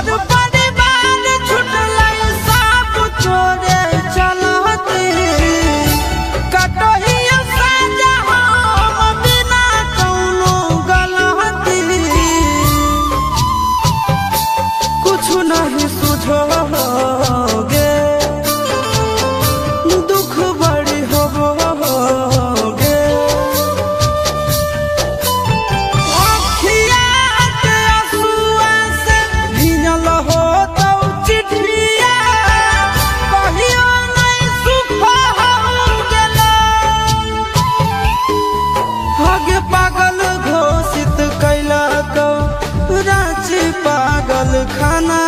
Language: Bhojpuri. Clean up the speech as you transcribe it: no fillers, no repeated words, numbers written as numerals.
घर परिवार छुटलै सब छोड़े चलती कटहिया साजा हम बिना कौनो गलती कुछ नहीं सुझोगे दुख बड़ी होगे अखिया के आंसुआ से भीजल हो तो चिट्ठिया कहियो नहीं सुख हो गेला हगे पागल घोषित कैला तो रांची पागल खाना